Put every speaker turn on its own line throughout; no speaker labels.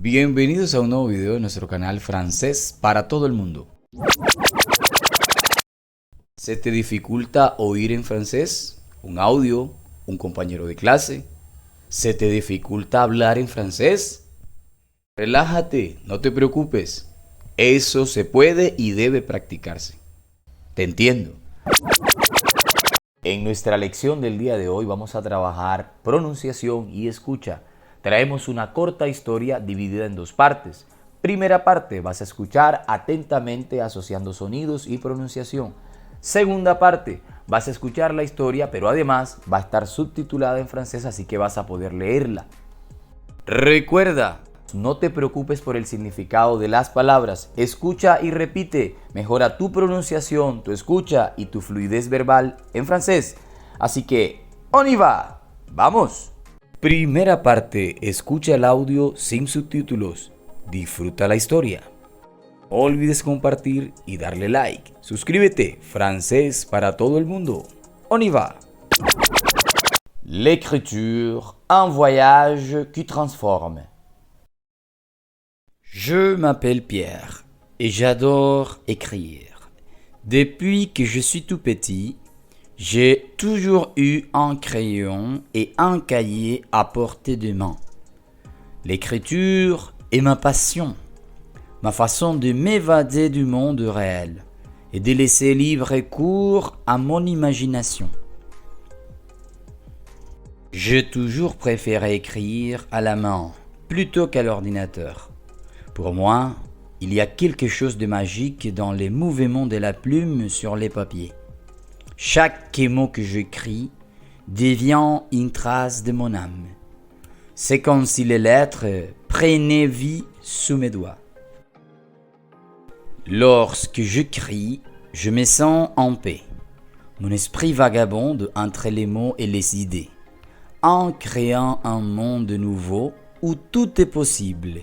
Bienvenidos a un nuevo video de nuestro canal Francés para todo el mundo. ¿Se te dificulta oír en francés? ¿Un audio? ¿Un compañero de clase? ¿Se te dificulta hablar en francés? Relájate, no te preocupes. Eso se puede y debe practicarse. Te entiendo. En nuestra lección del día de hoy vamos a trabajar pronunciación y escucha. Traemos una corta historia dividida en dos partes. Primera parte, vas a escuchar atentamente asociando sonidos y pronunciación. Segunda parte, vas a escuchar la historia, pero además va a estar subtitulada en francés, así que vas a poder leerla. Recuerda, no te preocupes por el significado de las palabras. Escucha y repite. Mejora tu pronunciación, tu escucha y tu fluidez verbal en francés. Así que, ¡on y va! ¡Vamos! Primera parte, escucha el audio sin subtítulos. Disfruta la historia. No olvides compartir y darle like. Suscríbete, francés para todo el mundo. On y va. L'écriture, un voyage qui transforme. Je m'appelle Pierre et j'adore écrire. Depuis que je suis tout petit, j'ai toujours eu un crayon et un cahier à portée de main. L'écriture est ma passion, ma façon de m'évader du monde réel et de laisser libre cours à mon imagination. J'ai toujours préféré écrire à la main plutôt qu'à l'ordinateur. Pour moi, il y a quelque chose de magique dans les mouvements de la plume sur les papiers. Chaque mot que j'écris devient une trace de mon âme. C'est comme si les lettres prenaient vie sous mes doigts. Lorsque j'écris, je me sens en paix. Mon esprit vagabonde entre les mots et les idées, en créant un monde nouveau où tout est possible.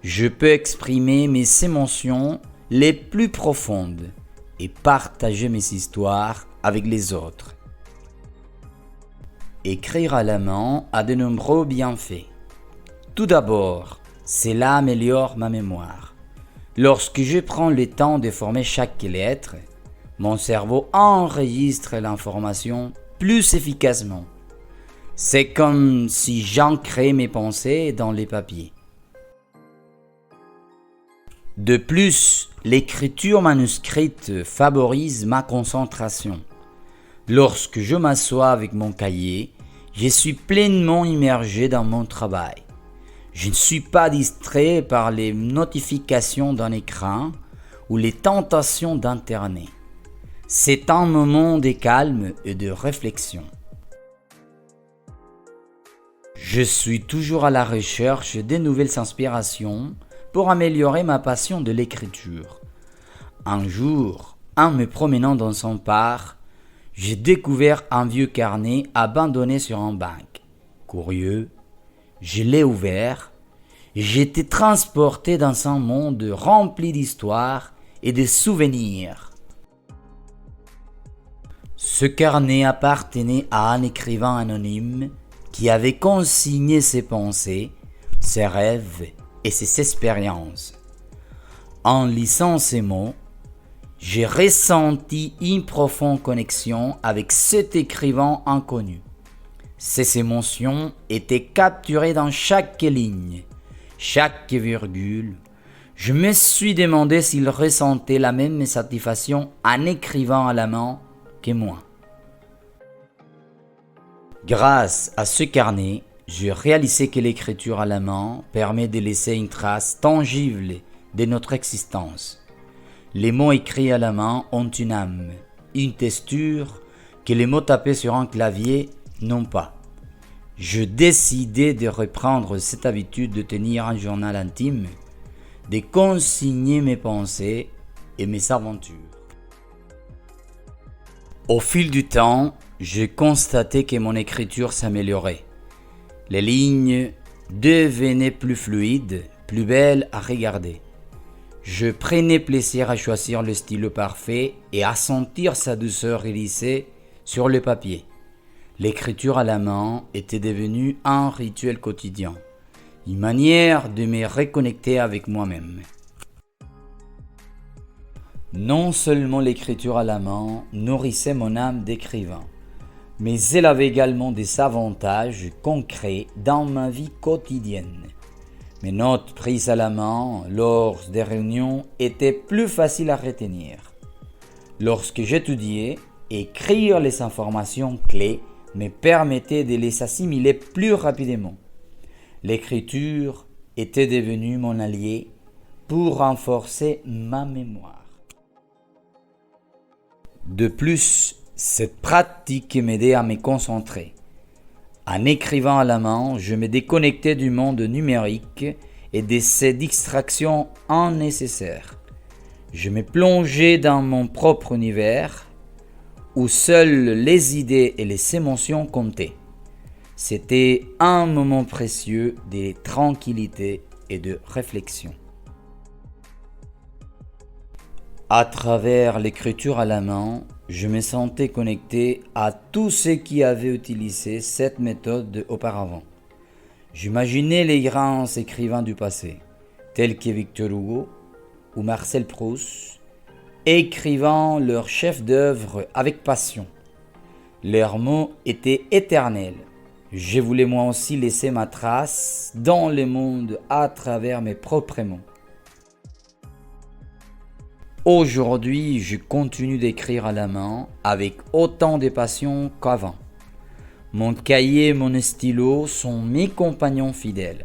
Je peux exprimer mes émotions les plus profondes et partager mes histoires avec les autres. Écrire à la main a de nombreux bienfaits. Tout d'abord, cela améliore ma mémoire. Lorsque je prends le temps de former chaque lettre, mon cerveau enregistre l'information plus efficacement. C'est comme si j'ancrais mes pensées dans les papiers. De plus, l'écriture manuscrite favorise ma concentration. Lorsque je m'assois avec mon cahier, je suis pleinement immergé dans mon travail. Je ne suis pas distrait par les notifications d'un écran ou les tentations d'Internet. C'est un moment de calme et de réflexion. Je suis toujours à la recherche de nouvelles inspirations pour améliorer ma passion de l'écriture. Un jour, en me promenant dans un parc, j'ai découvert un vieux carnet abandonné sur un banc. Curieux, je l'ai ouvert et j'ai été transporté dans un monde rempli d'histoires et de souvenirs. Ce carnet appartenait à un écrivain anonyme qui avait consigné ses pensées, ses rêves et ses expériences. En lisant ces mots, j'ai ressenti une profonde connexion avec cet écrivain inconnu. Ces émotions étaient capturées dans chaque ligne, chaque virgule. Je me suis demandé s'il ressentait la même satisfaction en écrivant à la main que moi. Grâce à ce carnet, j'ai réalisé que l'écriture à la main permet de laisser une trace tangible de notre existence. Les mots écrits à la main ont une âme, une texture que les mots tapés sur un clavier n'ont pas. Je décidai de reprendre cette habitude de tenir un journal intime, de consigner mes pensées et mes aventures. Au fil du temps, j'ai constaté que mon écriture s'améliorait. Les lignes devenaient plus fluides, plus belles à regarder. Je prenais plaisir à choisir le stylo parfait et à sentir sa douceur glissée sur le papier. L'écriture à la main était devenue un rituel quotidien
une manière de me reconnecter avec moi-même. Non seulement l'écriture à la main nourrissait mon âme d'écrivain, mais elle avait également des avantages concrets dans ma vie quotidienne. Mes notes prises à la main lors des réunions étaient plus faciles à retenir. Lorsque j'étudiais, écrire les informations clés me permettait de les assimiler plus rapidement. L'écriture était devenue mon allié pour renforcer ma mémoire. De plus, cette pratique m'aidait à me concentrer. En écrivant à la main, je me déconnectais du monde numérique et de ces distractions unnecessaires. Je me plongeais dans mon propre univers où seules les idées et les émotions comptaient. C'était un moment précieux de tranquillité et de réflexion. À travers l'écriture à la main, je me sentais connecté à tous ceux qui avaient utilisé cette méthode auparavant. J'imaginais les grands écrivains du passé, tels que Victor Hugo ou Marcel Proust, écrivant leurs chefs-d'œuvre avec passion. Leurs mots étaient éternels. Je voulais moi aussi laisser ma trace dans le monde à travers mes propres mots. Aujourd'hui, je continue d'écrire à la main avec autant de passion qu'avant. Mon cahier et mon stylo sont mes compagnons fidèles,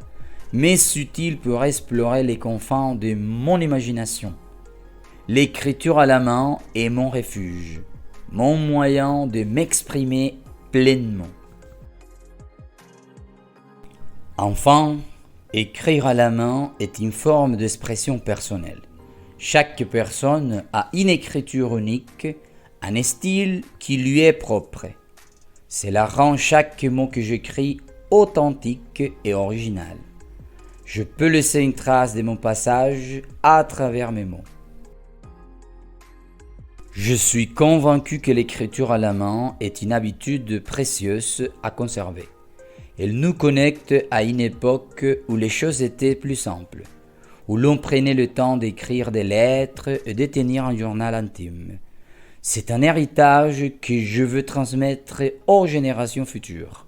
mais utiles pour explorer les confins de mon imagination. L'écriture à la main est mon refuge, mon moyen de m'exprimer pleinement. Enfin, écrire à la main est une forme d'expression personnelle. Chaque personne a une écriture unique, un style qui lui est propre. Cela rend chaque mot que j'écris authentique et original. Je peux laisser une trace de mon passage à travers mes mots. Je suis convaincu que l'écriture à la main est une habitude précieuse à conserver. Elle nous connecte à une époque où les choses étaient plus simples, où l'on prenait le temps d'écrire des lettres et de tenir un journal intime. C'est un héritage que je veux transmettre aux générations futures.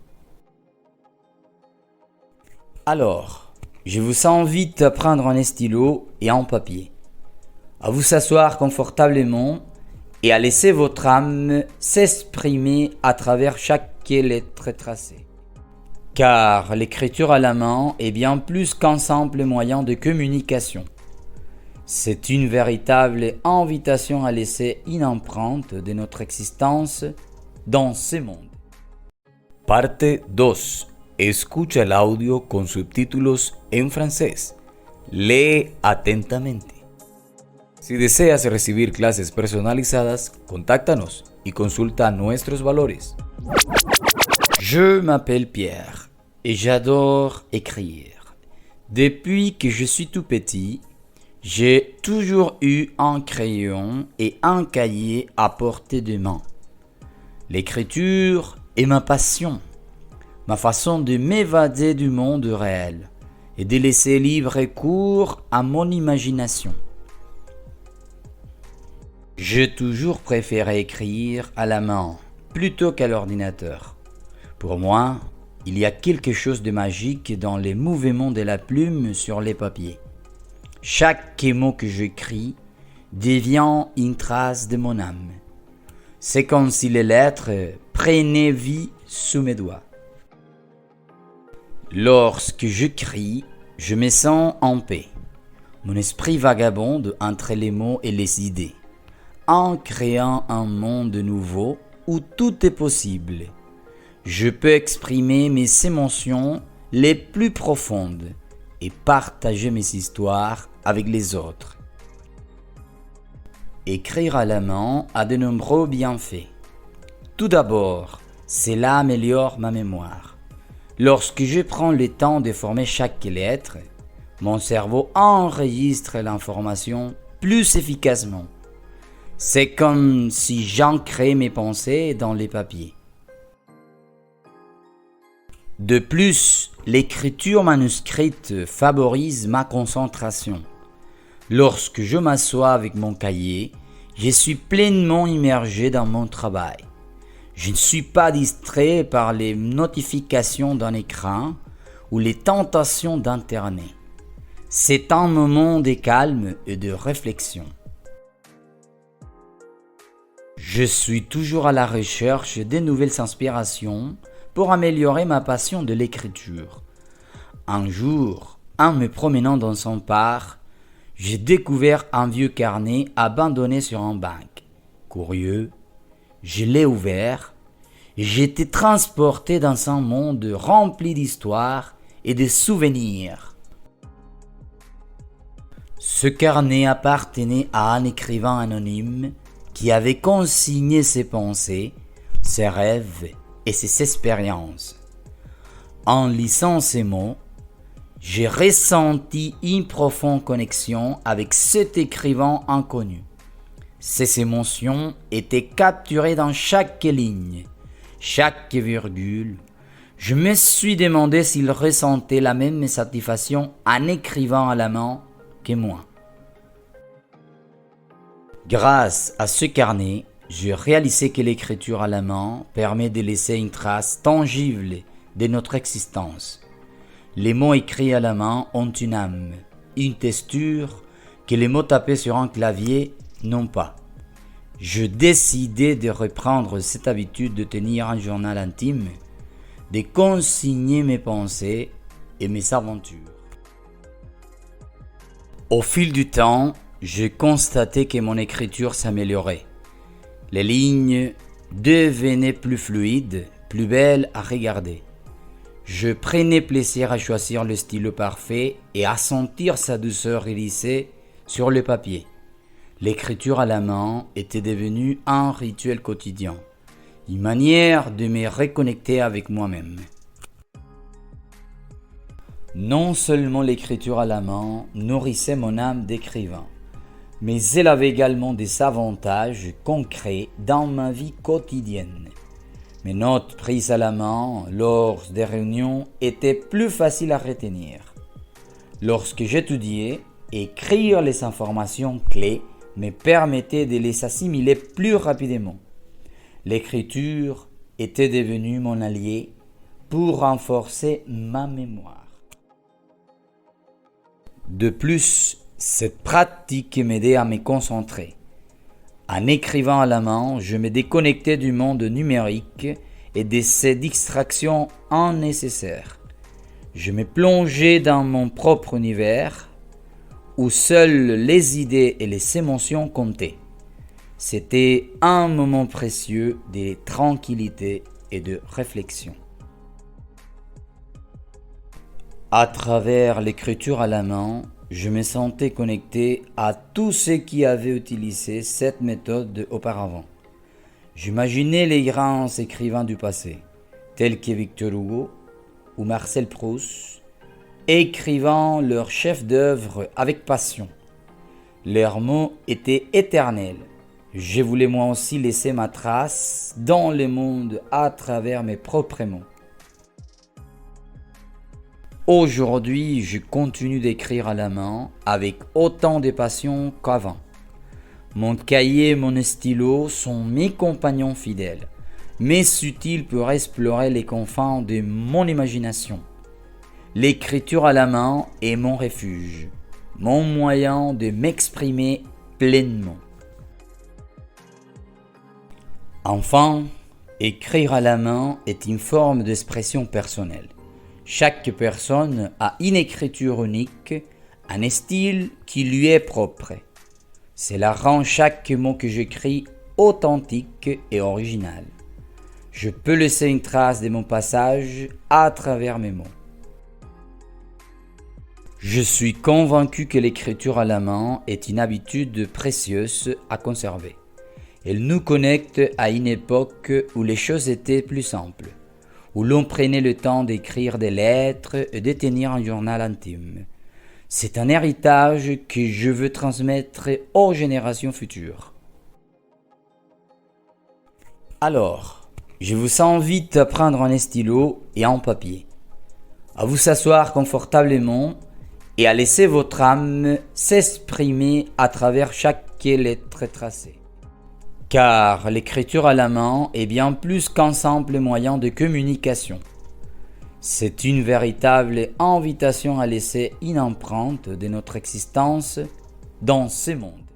Alors, je vous invite à prendre un stylo et un papier, à vous asseoir confortablement et à laisser votre âme s'exprimer à travers chaque lettre tracée. Car l'écriture à la main est bien plus qu'un simple moyen de communication. C'est une véritable invitation à laisser une empreinte de notre existence dans ce monde.
Parte 2. Escucha el audio con subtítulos en francés. Lee atentamente. Si deseas recibir clases personalizadas, contáctanos y consulta nuestros valores.
Je m'appelle Pierre et j'adore écrire. Depuis que je suis tout petit, j'ai toujours eu un crayon et un cahier à portée de main. L'écriture est ma passion, ma façon de m'évader du monde réel et de laisser libre cours à mon imagination. J'ai toujours préféré écrire à la main plutôt qu'à l'ordinateur. Pour moi, il y a quelque chose de magique dans les mouvements de la plume sur les papiers. Chaque mot que j'écris devient une trace de mon âme. C'est comme si les lettres prenaient vie sous mes doigts. Lorsque j'écris, je me sens en paix. Mon esprit vagabonde entre les mots et les idées, en créant un monde nouveau où tout est possible. Je peux exprimer mes émotions les plus profondes et partager mes histoires avec les autres. Écrire à la main a de nombreux bienfaits. Tout d'abord, cela améliore ma mémoire. Lorsque je prends le temps de former chaque lettre, mon cerveau enregistre l'information plus efficacement. C'est comme si j'ancrais mes pensées dans les papiers. De plus, L'écriture manuscrite favorise ma concentration. Lorsque je m'assois avec mon cahier, je suis pleinement immergé dans mon travail. Je ne suis pas distrait par les notifications d'un écran ou les tentations d'Internet. C'est un moment de calme et de réflexion. Je suis toujours à la recherche de nouvelles inspirations pour améliorer ma passion de l'écriture. Un jour, en me promenant dans un parc, j'ai découvert un vieux carnet abandonné sur un banc. Curieux, je l'ai ouvert et j'ai été transporté dans un monde rempli d'histoires et de souvenirs. Ce carnet appartenait à un écrivain anonyme qui avait consigné ses pensées, ses rêves et ses expériences. En lisant ces mots, j'ai ressenti une profonde connexion avec cet écrivain inconnu. Ces émotions étaient capturées dans chaque ligne, chaque virgule. Je me suis demandé s'il ressentait la même satisfaction en écrivant à la main que moi. Grâce à ce carnet, j'ai réalisé que l'écriture à la main permet de laisser une trace tangible de notre existence. Les mots écrits à la main ont une âme, une texture que les mots tapés sur un clavier n'ont pas. Je décidai de reprendre cette habitude de tenir un journal intime, de consigner mes pensées et mes aventures. Au fil du temps, j'ai constaté que mon écriture s'améliorait. Les lignes devenaient plus fluides, plus belles à regarder. Je prenais plaisir à choisir le stylo parfait et à sentir sa douceur glissée sur le papier. L'écriture à la main était devenue un rituel quotidien, une manière de me reconnecter avec moi-même. Non seulement l'écriture à la main nourrissait mon âme d'écrivain, mais elle avait également des avantages concrets dans ma vie quotidienne. Mes notes prises à la main lors des réunions étaient plus faciles à retenir. Lorsque j'étudiais, écrire les informations clés me permettait de les assimiler plus rapidement. L'écriture était devenue mon allié pour renforcer ma mémoire. De plus, cette pratique m'aidait à me concentrer. En écrivant à la main, je me déconnectais du monde numérique et de ces distractions nécessaires. Je me plongeais dans mon propre univers où seules les idées et les émotions comptaient. C'était un moment précieux de tranquillité et de réflexion. À travers l'écriture à la main, je me sentais connecté à tous ceux qui avaient utilisé cette méthode auparavant. J'imaginais les grands écrivains du passé, tels que Victor Hugo ou Marcel Proust, écrivant leurs chefs-d'œuvre avec passion. Leurs mots étaient éternels. Je voulais moi aussi laisser ma trace dans le monde à travers mes propres mots. Aujourd'hui, je continue d'écrire à la main avec autant de passion qu'avant. Mon cahier et mon stylo sont mes compagnons fidèles, mais utiles pour explorer les confins de mon imagination. L'écriture à la main est mon refuge, mon moyen de m'exprimer pleinement. Enfin, écrire à la main est une forme d'expression personnelle. Chaque personne a une écriture unique, un style qui lui est propre. Cela rend chaque mot que j'écris authentique et original. Je peux laisser une trace de mon passage à travers mes mots. Je suis convaincu que l'écriture à la main est une habitude précieuse à conserver. Elle nous connecte à une époque où les choses étaient plus simples, où l'on prenait le temps d'écrire des lettres et de tenir un journal intime. C'est un héritage que je veux transmettre aux générations futures. Alors, je vous invite à prendre un stylo et un papier. à vous asseoir confortablement et à laisser votre âme s'exprimer à travers chaque lettre tracée. Car l'écriture à la main est bien plus qu'un simple moyen de communication. C'est une véritable invitation à laisser une empreinte de notre existence dans ce monde.